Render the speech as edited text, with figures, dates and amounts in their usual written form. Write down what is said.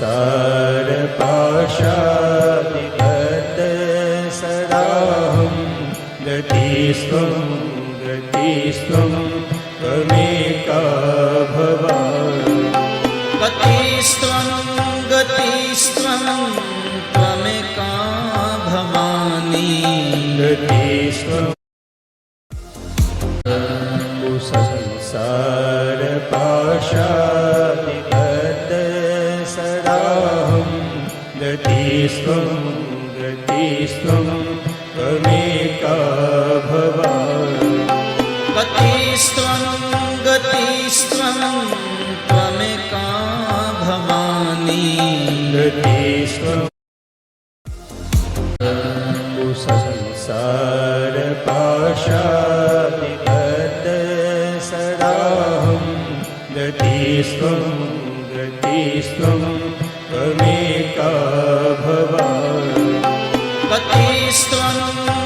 संसारपाशादिगत सदाहं गतिस्त्वं त्वमेका भवानि गतिस्त्वं त्वमेका भवानि गतिस्त्वं संसारपाशादिगत सदाहं गतिस्त्वं त्वमेका भवानि गतिस्त्वं त्वमेका भवानि गतिस्त्वं संसारपाशादिगत सदाहं गतिस्त्वं त्वमेका भवानि गतिस्त्वं